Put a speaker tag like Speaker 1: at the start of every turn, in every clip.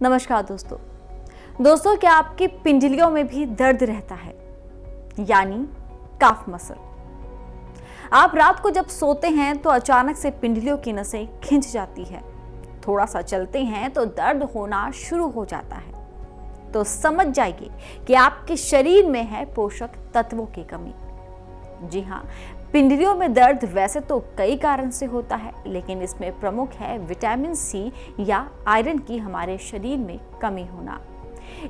Speaker 1: नमस्कार दोस्तों, क्या आपकी पिंडलियों में भी दर्द रहता है, यानी काफ मसल? आप रात को जब सोते हैं तो अचानक से पिंडलियों की नसें खिंच जाती है, थोड़ा सा चलते हैं तो दर्द होना शुरू हो जाता है। तो समझ जाइए कि आपके शरीर में है पोषक तत्वों की कमी। जी हाँ, पिंडलियों में दर्द वैसे तो कई कारण से होता है, लेकिन इसमें प्रमुख है विटामिन सी या आयरन की हमारे शरीर में कमी होना।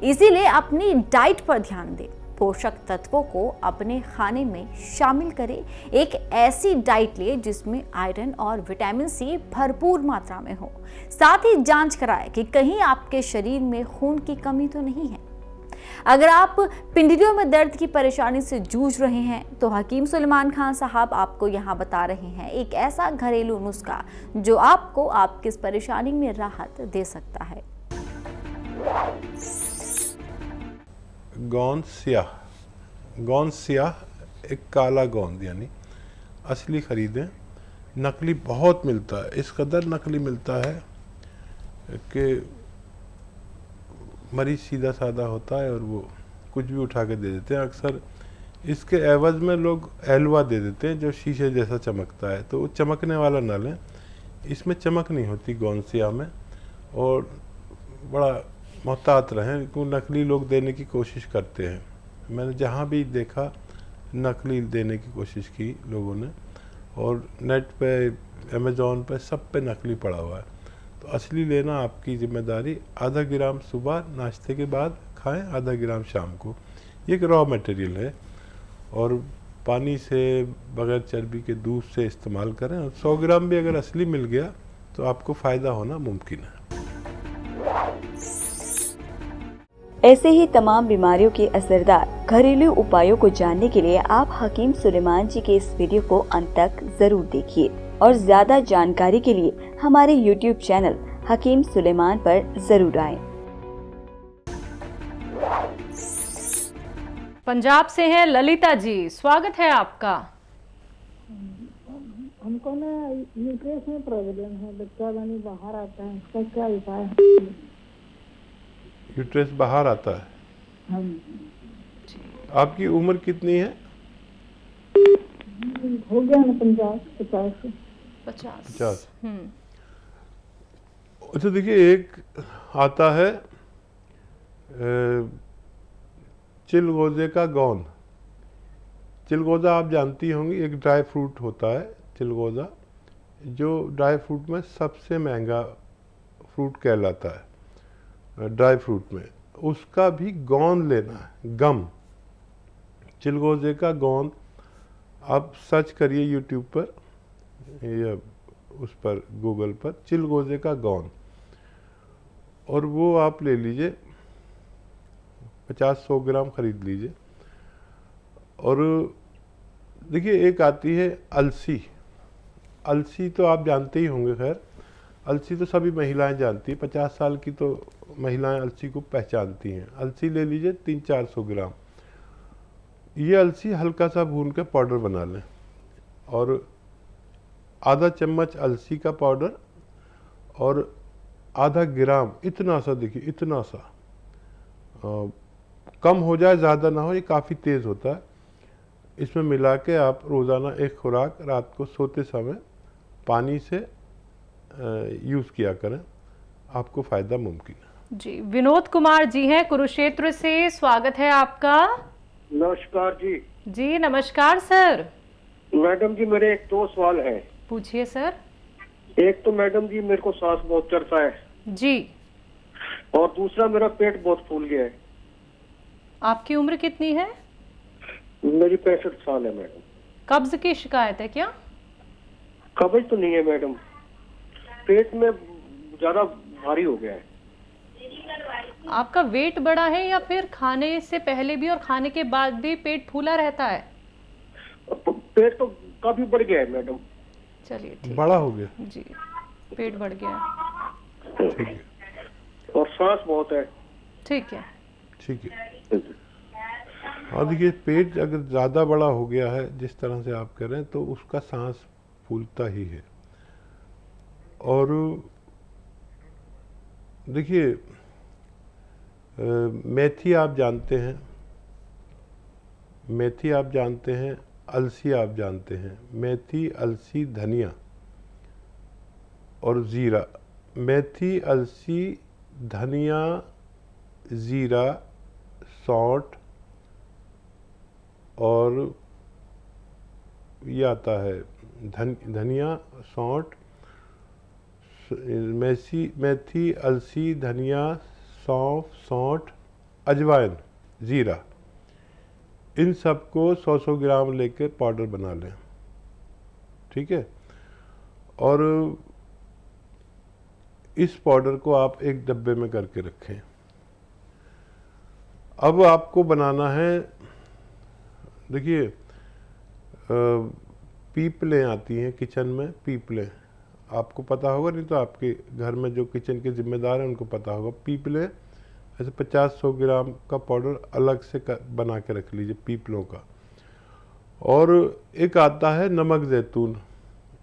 Speaker 1: इसीलिए अपनी डाइट पर ध्यान दें, पोषक तत्वों को अपने खाने में शामिल करें। एक ऐसी डाइट लें जिसमें आयरन और विटामिन सी भरपूर मात्रा में हो। साथ ही जांच कराएं कि कहीं आपके शरीर में खून की कमी तो नहीं है। अगर आप पिंडलियों में दर्द की परेशानी से जूझ रहे हैं तो हकीम सुलेमान खान साहब आपको यहाँ बता रहे हैं एक ऐसा घरेलू नुस्खा जो आपको आपकी इस परेशानी में राहत दे सकता है।
Speaker 2: गोंद स्याह एक काला गोंद यानी असली खरीदें। नकली बहुत मिलता है, इस कदर नकली मिलता है कि मरीज सीधा साधा होता है और वो कुछ भी उठा के दे देते हैं। अक्सर इसके एवज में लोग एलवा दे देते हैं जो शीशे जैसा चमकता है, तो वो चमकने वाला ना लें। इसमें चमक नहीं होती गोंद स्याह में, और बड़ा मोहतात रहें क्योंकि नकली लोग देने की कोशिश करते हैं। मैंने जहाँ भी देखा नकली देने की कोशिश की लोगों ने, और नेट पे अमेज़ॉन पे सब पे नकली पड़ा हुआ है। तो असली लेना आपकी जिम्मेदारी। आधा ग्राम सुबह नाश्ते के बाद खाएं, आधा ग्राम शाम को। ये एक रॉ मटेरियल है और पानी से बगैर चर्बी के दूध से इस्तेमाल करें। और 100 ग्राम भी अगर असली मिल गया तो आपको फ़ायदा होना मुमकिन है।
Speaker 3: ऐसे ही तमाम बीमारियों के असरदार घरेलू उपायों को जानने के लिए आप हकीम सुलेमान जी के इस वीडियो को अंत तक जरूर देखिए, और ज्यादा जानकारी के लिए हमारे YouTube चैनल हकीम सुलेमान पर जरूर आएं।
Speaker 4: पंजाब से हैं ललिता जी, स्वागत है आपका।
Speaker 5: हमको ना यूट्रस में प्रॉब्लम है, बच्चा नहीं बाहर आता है, इसका क्या उपाय है?
Speaker 2: यूट्रस बाहर आता है। आपकी उम्र कितनी है?
Speaker 5: हो गया ना 50।
Speaker 2: 50। अच्छा, देखिए, एक आता है चिलगोजे का गोंद। चिलगोजा आप जानती होंगी, एक ड्राई फ्रूट होता है चिलगोजा, जो ड्राई फ्रूट में सबसे महंगा फ्रूट कहलाता है। ड्राई फ्रूट में उसका भी गोंद लेना है, गम। चिलगोजे का गोंद आप सर्च करिए यूट्यूब पर या उस पर गूगल पर, चिलगोजे का गोंद, और वो आप ले लीजिए। 50-100 ग्राम खरीद लीजिए। और देखिए, एक आती है अलसी। अलसी तो आप जानते ही होंगे। खैर, अलसी तो सभी महिलाएं जानती हैं, 50 साल की तो महिलाएं अलसी को पहचानती हैं। अलसी ले लीजिए 300-400 ग्राम। ये अलसी हल्का सा भून के पाउडर बना लें, और आधा चम्मच अलसी का पाउडर और आधा ग्राम, इतना सा, देखिए इतना सा, कम हो जाए ज़्यादा ना हो, ये काफ़ी तेज़ होता है। इसमें मिला के आप रोज़ाना एक खुराक रात को सोते समय पानी से यूज़ किया करें, आपको फ़ायदा मुमकिन है।
Speaker 4: जी, विनोद कुमार जी हैं कुरुक्षेत्र से, स्वागत है आपका।
Speaker 6: नमस्कार जी।
Speaker 4: जी नमस्कार सर।
Speaker 6: मैडम जी, मेरे एक दो सवाल हैं।
Speaker 4: पूछिए सर।
Speaker 6: एक तो मैडम जी, मेरे को सांस बहुत चढ़ता है
Speaker 4: जी।
Speaker 6: और दूसरा, मेरा पेट बहुत फूल गया है।
Speaker 4: आपकी उम्र कितनी है?
Speaker 6: मेरी 65 साल है मैडम।
Speaker 4: कब्ज की शिकायत है क्या?
Speaker 6: कब्ज तो नहीं है मैडम, पेट में ज्यादा भारी हो गया है।
Speaker 4: आपका वेट बढ़ा है या फिर खाने से पहले भी और खाने के बाद भी पेट फूला रहता है?
Speaker 6: पेट तो काफी बढ़ गया है मैडम।
Speaker 4: चलिए ठीक,
Speaker 2: बड़ा हो गया
Speaker 4: जी, पेट बढ़ गया है।
Speaker 2: ठीक है,
Speaker 6: और सांस बहुत है।
Speaker 4: ठीक है,
Speaker 2: ठीक है। और देखिए, पेट अगर ज़्यादा बड़ा हो गया है जिस तरह से आप कह रहे हैं, तो उसका सांस फूलता ही है। और देखिए, मेथी आप जानते हैं, मेथी आप जानते हैं, अलसी आप जानते हैं। मेथी, अलसी, धनिया और ज़ीरा। मेथी, अलसी, धनिया, ज़ीरा, सौंठ और ये आता है धनिया, सौंठ, मेथी, अलसी, धनिया, सौंफ, सौंठ, अजवाइन, ज़ीरा, इन सबको 100-100 ग्राम लेके पाउडर बना लें, ठीक है। और इस पाउडर को आप एक डब्बे में करके रखें। अब आपको बनाना है, देखिए पीपलें आती हैं किचन में, पीपलें आपको पता होगा, नहीं तो आपके घर में जो किचन के जिम्मेदार हैं उनको पता होगा। पीपलें ऐसे 50-100 ग्राम का पाउडर अलग से बना के रख लीजिए पीपलों का। और एक आता है नमक ज़ैतून,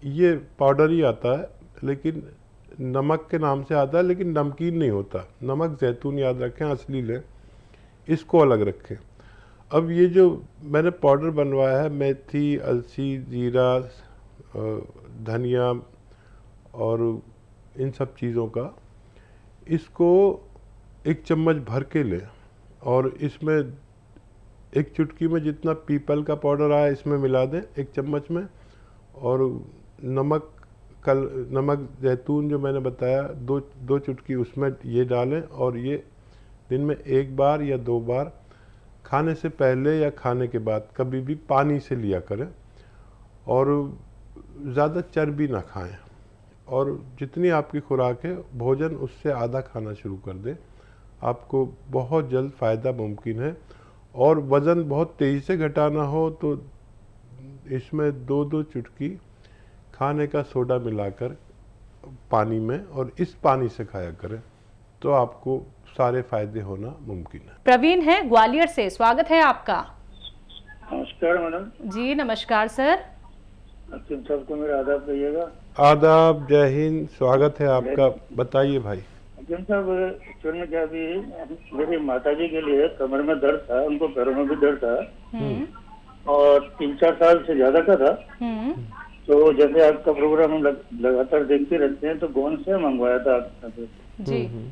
Speaker 2: ये पाउडर ही आता है लेकिन नमक के नाम से आता है, लेकिन नमकीन नहीं होता। नमक ज़ैतून याद रखें, असली लें, इसको अलग रखें। अब ये जो मैंने पाउडर बनवाया है, मेथी, अलसी, ज़ीरा, धनिया और इन सब चीज़ों का, इसको एक चम्मच भर के लें और इसमें एक चुटकी में जितना पीपल का पाउडर आया इसमें मिला दें एक चम्मच में। और नमक ज़ैतून जो मैंने बताया, दो चुटकी उसमें ये डालें। और ये दिन में 1 बार या 2 बार खाने से पहले या खाने के बाद कभी भी पानी से लिया करें। और ज़्यादा चर्बी ना खाएं, और जितनी आपकी खुराक है भोजन उससे आधा खाना शुरू कर दें। आपको बहुत जल्द फ़ायदा मुमकिन है। और वज़न बहुत तेज़ी से घटाना हो तो इसमें 2-2 चुटकी खाने का सोडा मिलाकर पानी में, और इस पानी से खाया करें, तो आपको सारे फायदे होना मुमकिन है।
Speaker 4: प्रवीण है ग्वालियर से, स्वागत है आपका।
Speaker 6: नमस्कार मैडम।
Speaker 4: जी नमस्कार सर।
Speaker 6: तुम सबको मेरा आदाब कहिएगा।
Speaker 2: आदाब, जय हिंद, स्वागत है आपका। बताइए भाई।
Speaker 6: अजीम साहब, एक्चुअल में क्या भी मेरी माताजी के लिए कमर में दर्द था, उनको पैरों में भी दर्द था और 3-4 साल से ज्यादा का था। तो जैसे आपका प्रोग्राम हम लगातार देखते रहते हैं, तो गोंद से मंगवाया था आपसे
Speaker 4: जी।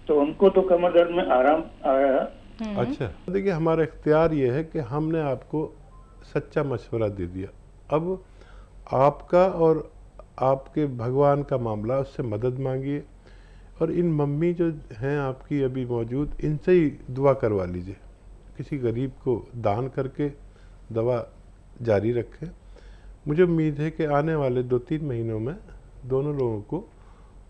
Speaker 6: तो उनको तो कमर दर्द में आराम आया।
Speaker 2: अच्छा, देखिए हमारा इख्तियार ये है कि हमने आपको सच्चा मशवरा दे दिया। अब आपका और आपके भगवान का मामला, उससे मदद मांगिए। और इन मम्मी जो हैं आपकी अभी मौजूद, इनसे ही दुआ करवा लीजिए। किसी गरीब को दान करके दवा जारी रखें। मुझे उम्मीद है कि आने वाले 2-3 महीनों में दोनों लोगों को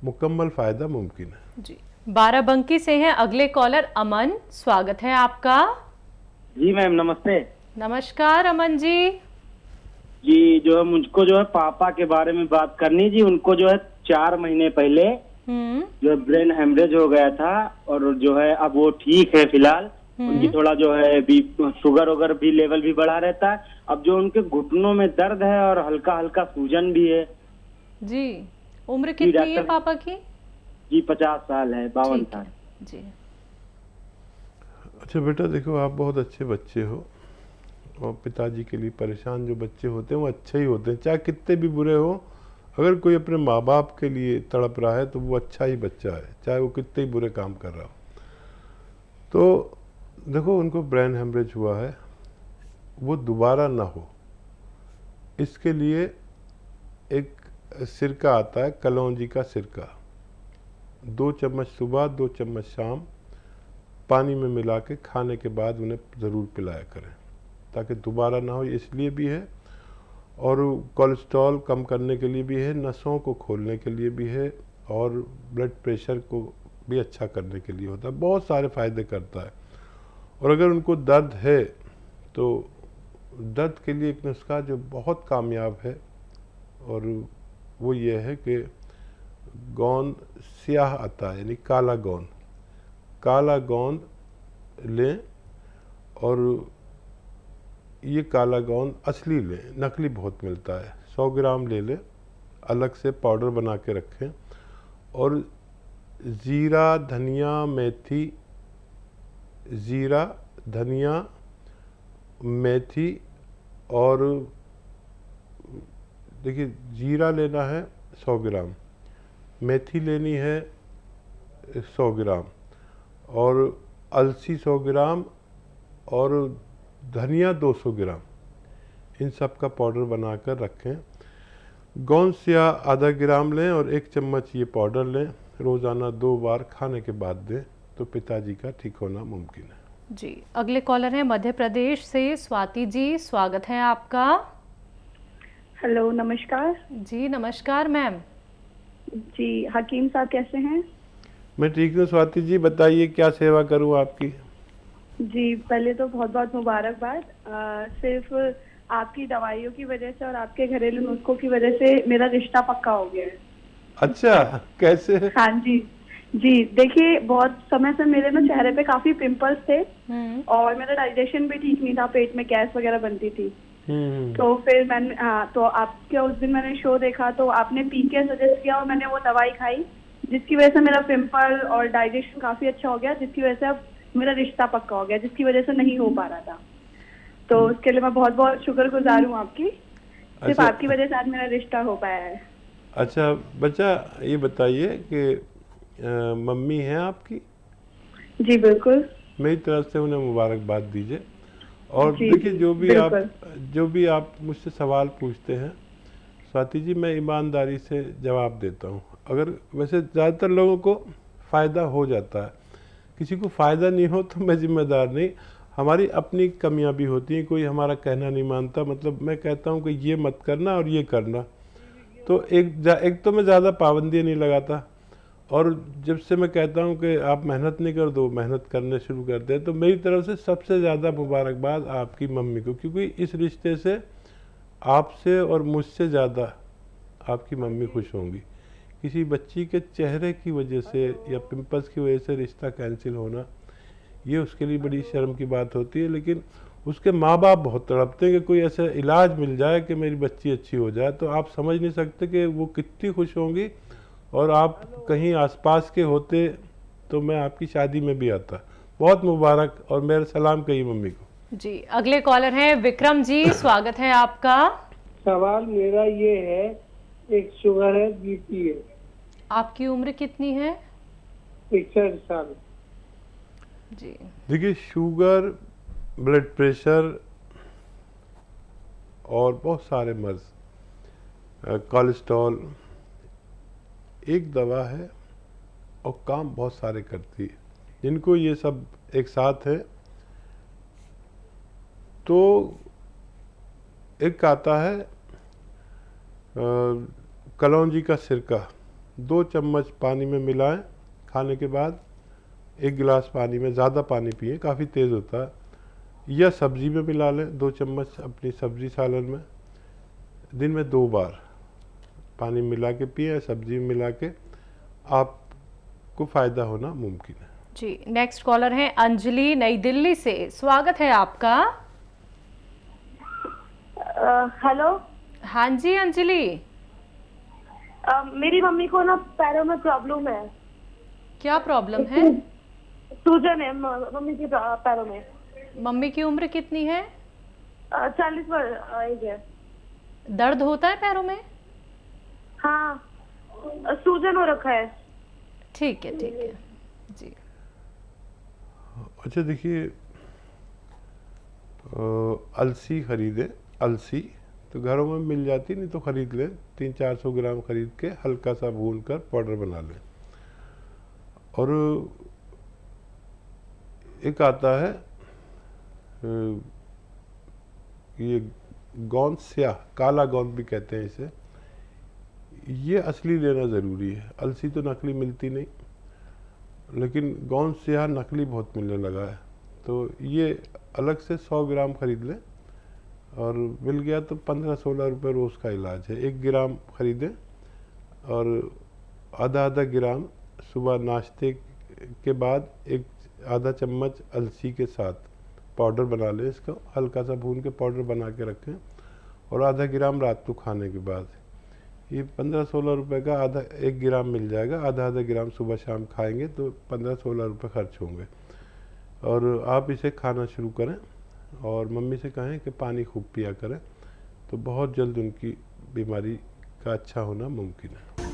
Speaker 2: मुकम्मल फ़ायदा मुमकिन है।
Speaker 4: जी। बाराबंकी से हैं अगले कॉलर अमन, स्वागत है आपका।
Speaker 7: जी मैम नमस्ते।
Speaker 4: नमस्कार अमन जी।
Speaker 7: जी जो है मुझको जो है पापा के बारे में बात करनी जी। उनको जो है 4 महीने पहले जो है ब्रेन हेमरेज हो गया था, और जो है अब वो ठीक है फिलहाल। उनकी थोड़ा जो है शुगर वगैरह भी लेवल भी बढ़ा रहता है। अब जो उनके घुटनों में दर्द है और हल्का हल्का सूजन भी है
Speaker 4: जी। उम्र कितनी है पापा की?
Speaker 7: जी 50 साल है, 52 साल
Speaker 4: जी।
Speaker 2: अच्छा बेटा, देखो आप बहुत अच्छे बच्चे हो, और पिताजी के लिए परेशान जो बच्चे होते हैं वो अच्छे ही होते हैं, चाहे कितने भी बुरे हो। अगर कोई अपने माँ बाप के लिए तड़प रहा है तो वो अच्छा ही बच्चा है, चाहे वो कितने ही बुरे काम कर रहा हो। तो देखो उनको ब्रेन हेमरेज हुआ है, वो दोबारा ना हो इसके लिए एक सिरका आता है, कलौंजी का सिरका, 2 चम्मच सुबह 2 चम्मच शाम पानी में मिला के खाने के बाद उन्हें ज़रूर पिलाया करें, ताकि दोबारा ना हो। इसलिए भी है, और कोलेस्ट्रॉल कम करने के लिए भी है, नसों को खोलने के लिए भी है, और ब्लड प्रेशर को भी अच्छा करने के लिए होता है। बहुत सारे फ़ायदे करता है। और अगर उनको दर्द है तो दर्द के लिए एक नुस्खा जो बहुत कामयाब है, और वो ये है कि गोंद स्याह आता है, यानी काला गोंद, काला गोंद लें। और ये काला गोंद असली लें, नकली बहुत मिलता है। 100 ग्राम ले लें, अलग से पाउडर बना के रखें। और ज़ीरा, धनिया, मेथी ज़ीरा, धनिया, मेथी और देखिए जीरा लेना है 100 ग्राम, मेथी लेनी है 100 ग्राम और अलसी 100 ग्राम और धनिया 200 ग्राम, इन सब का पाउडर बनाकर रखें। गोंद सिया आधा ग्राम लें और 1 चम्मच ये पाउडर लें, रोज़ाना 2 बार खाने के बाद दें तो पिताजी का ठीक होना मुमकिन है।
Speaker 4: जी, अगले कॉलर हैं मध्य प्रदेश से स्वाति जी, स्वागत है आपका।
Speaker 8: हेलो, नमस्कार।
Speaker 4: जी नमस्कार मैम।
Speaker 8: जी, हकीम साहब कैसे हैं?
Speaker 2: मैं ठीक हूँ स्वाति जी, बताइए क्या सेवा करूँ आपकी।
Speaker 8: जी, पहले तो बहुत बहुत मुबारकबाद। सिर्फ आपकी दवाइयों की वजह से और आपके घरेलू नुस्खों की वजह से मेरा रिश्ता पक्का हो गया है।
Speaker 2: अच्छा, कैसे?
Speaker 8: हाँ जी। जी, देखिए बहुत समय से मेरे ना चेहरे पे काफी पिंपल्स थे और मेरा डाइजेशन भी ठीक नहीं था, पेट में गैस वगैरह बनती थी। तो फिर मैंने तो आपके उस दिन मैंने शो देखा तो आपने पीके सजेस्ट किया और मैंने वो दवाई खाई, जिसकी वजह से मेरा पिंपल और डाइजेशन काफी अच्छा हो गया, जिसकी वजह से अब मेरा रिश्ता पक्का हो गया, जिसकी वजह से नहीं हो पा रहा था। तो उसके लिए मैं बहुत बहुत शुक्रगुजार हूँ आपकी। सिर्फ
Speaker 2: अच्छा,
Speaker 8: आपकी वजह से आज मेरा रिश्ता हो पाया है।
Speaker 2: अच्छा बच्चा, ये बताइए कि मम्मी हैं आपकी?
Speaker 8: जी बिल्कुल।
Speaker 2: मेरी तरफ से उन्हें मुबारकबाद दीजिए। और
Speaker 8: जी,
Speaker 2: देखिए जो भी आप मुझसे सवाल पूछते हैं स्वाति जी, मैं ईमानदारी से जवाब देता हूँ। अगर वैसे ज़्यादातर लोगों को फ़ायदा हो जाता है, किसी को फ़ायदा नहीं हो तो मैं जिम्मेदार नहीं। हमारी अपनी कमियां भी होती हैं, कोई हमारा कहना नहीं मानता, मतलब मैं कहता हूँ कि ये मत करना और ये करना, तो एक तो मैं ज़्यादा पाबंदी नहीं लगाता, और जब से मैं कहता हूँ कि आप मेहनत नहीं कर दो, मेहनत करने शुरू करते हैं, तो मेरी तरफ से सबसे ज़्यादा मुबारकबाद आपकी मम्मी को, क्योंकि इस रिश्ते से आपसे और मुझसे ज़्यादा आपकी मम्मी खुश होंगी। किसी बच्ची के चेहरे की वजह से या पिंपल्स की वजह से रिश्ता कैंसिल होना, ये उसके लिए बड़ी शर्म की बात होती है, लेकिन उसके माँ बाप बहुत तड़पते हैं कि कोई ऐसा इलाज मिल जाए कि मेरी बच्ची अच्छी हो जाए। तो आप समझ नहीं सकते कि वो कितनी खुश होंगी, और आप कहीं आसपास के होते तो मैं आपकी शादी में भी आता। बहुत मुबारक, और मेरा सलाम कहिए मम्मी को।
Speaker 4: जी, अगले कॉलर हैं विक्रम जी, स्वागत है आपका।
Speaker 9: सवाल मेरा ये है, एक शुगर है, बीपी है।
Speaker 4: आपकी उम्र कितनी है?
Speaker 9: 61 साल।
Speaker 4: जी,
Speaker 2: देखिए शुगर, ब्लड प्रेशर और बहुत सारे मर्ज, कोलेस्ट्रॉल, एक दवा है और काम बहुत सारे करती है। जिनको ये सब एक साथ है तो एक आता है कलौंजी का सिरका, 2 चम्मच पानी में मिलाएं, खाने के बाद 1 गिलास पानी में, ज़्यादा पानी पिए, काफ़ी तेज़ होता है, या सब्ज़ी में मिला लें 2 चम्मच अपनी सब्ज़ी सालन में। दिन में 2 बार पानी मिला के पिए, सब्ज़ी में मिला के, आपको फ़ायदा होना मुमकिन है।
Speaker 4: जी, नेक्स्ट कॉलर हैं अंजलि, नई दिल्ली से, स्वागत है आपका।
Speaker 8: हेलो।
Speaker 4: हाँ जी अंजलि।
Speaker 8: मेरी मम्मी को ना पैरों में प्रॉब्लम है।
Speaker 4: क्या प्रॉब्लम है?
Speaker 8: सूजन है मम्मी के पैरों में।
Speaker 4: मम्मी की उम्र कितनी है?
Speaker 8: 40 वर्ष एज है।
Speaker 4: दर्द होता है पैरों में?
Speaker 8: हाँ, सूजन हो रखा है।
Speaker 4: ठीक है, ठीक है जी।
Speaker 2: अच्छा देखिए, अलसी खरीदे, अलसी तो घरों में मिल जाती, नहीं तो ख़रीद लें, 300-400 ग्राम खरीद के हल्का सा भून कर पाउडर बना लें। और एक आता है ये गोंद स्याह, काला गोंद भी कहते हैं इसे, ये असली लेना ज़रूरी है। अलसी तो नकली मिलती नहीं, लेकिन गोंद स्याह नकली बहुत मिलने लगा है, तो ये अलग से 100 ग्राम खरीद लें, और मिल गया तो 15-16 रुपये रोज़ का इलाज है। 1 ग्राम खरीदें और आधा ग्राम सुबह नाश्ते के बाद आधा चम्मच अलसी के साथ पाउडर बना लें, इसको हल्का सा भून के पाउडर बना के रखें, और आधा ग्राम रात को खाने के बाद। ये 15-16 रुपये का 1 ग्राम मिल जाएगा, आधा ग्राम सुबह शाम खाएंगे तो 15-16 रुपये खर्च होंगे। और आप इसे खाना शुरू करें और मम्मी से कहें कि पानी खूब पिया करें, तो बहुत जल्द उनकी बीमारी का अच्छा होना मुमकिन है।